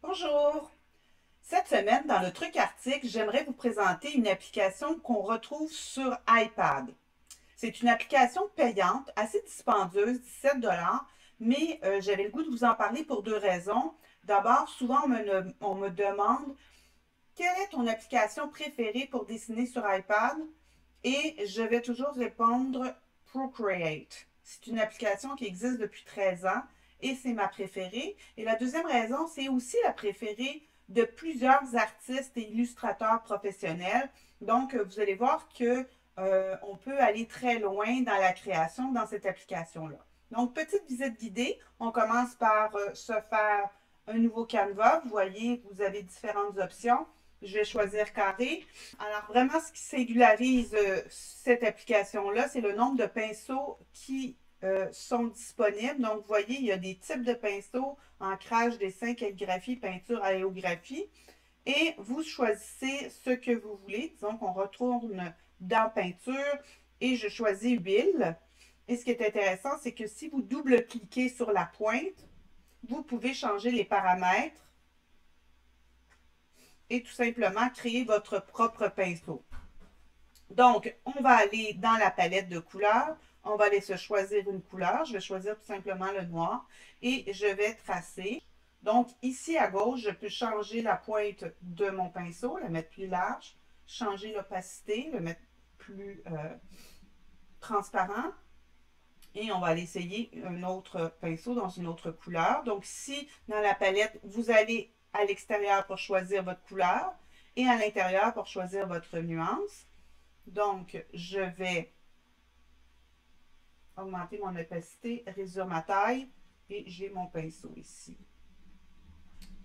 Bonjour! Cette semaine, dans le truc article, j'aimerais vous présenter une application qu'on retrouve sur iPad. C'est une application payante, assez dispendieuse, 17 $, mais j'avais le goût de vous en parler pour deux raisons. D'abord, souvent on me demande quelle est ton application préférée pour dessiner sur iPad et je vais toujours répondre Procreate. C'est une application qui existe depuis 13 ans et c'est ma préférée. Et la deuxième raison, c'est aussi la préférée de plusieurs artistes et illustrateurs professionnels. Donc, vous allez voir que on peut aller très loin dans la création dans cette application-là. Donc, petite visite guidée. On commence par se faire un nouveau canevas. Vous voyez, vous avez différentes options. Je vais choisir carré. Alors, vraiment, ce qui singularise cette application-là, c'est le nombre de pinceaux qui sont disponibles. Donc, vous voyez, il y a des types de pinceaux, ancrage, dessin, calligraphie, peinture, aérographie. Et vous choisissez ce que vous voulez. Disons qu'on retourne dans peinture et je choisis huile. Et ce qui est intéressant, c'est que si vous double-cliquez sur la pointe, vous pouvez changer les paramètres et tout simplement créer votre propre pinceau. Donc, on va aller dans la palette de couleurs. On va aller se choisir une couleur. Je vais choisir tout simplement le noir et je vais tracer. Donc, ici à gauche, je peux changer la pointe de mon pinceau, la mettre plus large, changer l'opacité, le mettre plus transparent. Et on va aller essayer un autre pinceau dans une autre couleur. Donc, ici, dans la palette, vous allez à l'extérieur pour choisir votre couleur et à l'intérieur pour choisir votre nuance. Donc, je vais augmenter mon opacité, réduire ma taille et j'ai mon pinceau ici.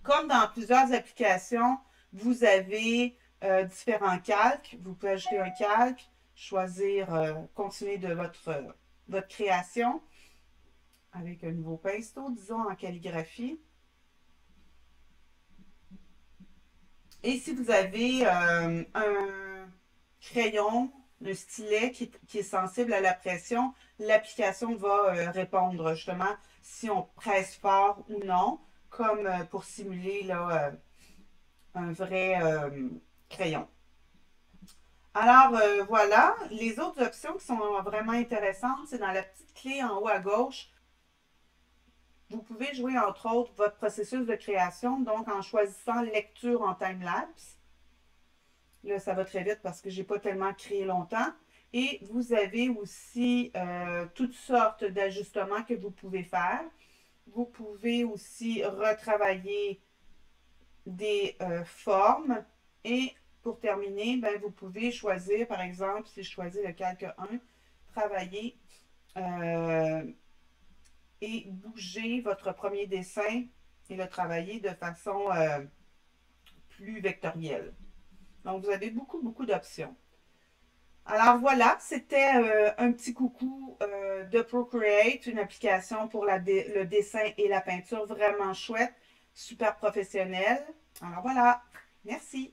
Comme dans plusieurs applications, vous avez différents calques. Vous pouvez ajouter un calque, choisir, continuer de votre création avec un nouveau pinceau, disons en calligraphie. Et si vous avez un crayon, un stylet qui est sensible à la pression, l'application va répondre justement si on presse fort ou non, comme pour simuler là, un vrai crayon. Alors voilà, les autres options qui sont vraiment intéressantes, c'est dans la petite clé en haut à gauche. Vous pouvez jouer entre autres votre processus de création, donc en choisissant lecture en time-lapse. Là, ça va très vite parce que je n'ai pas tellement créé longtemps. Et vous avez aussi toutes sortes d'ajustements que vous pouvez faire. Vous pouvez aussi retravailler des formes. Et pour terminer, ben, vous pouvez choisir, par exemple, si je choisis le calque 1, travailler et bouger votre premier dessin et le travailler de façon plus vectorielle. Donc, vous avez beaucoup, beaucoup d'options. Alors voilà, c'était un petit coucou de Procreate, une application pour le dessin et la peinture vraiment chouette, super professionnelle. Alors voilà, merci.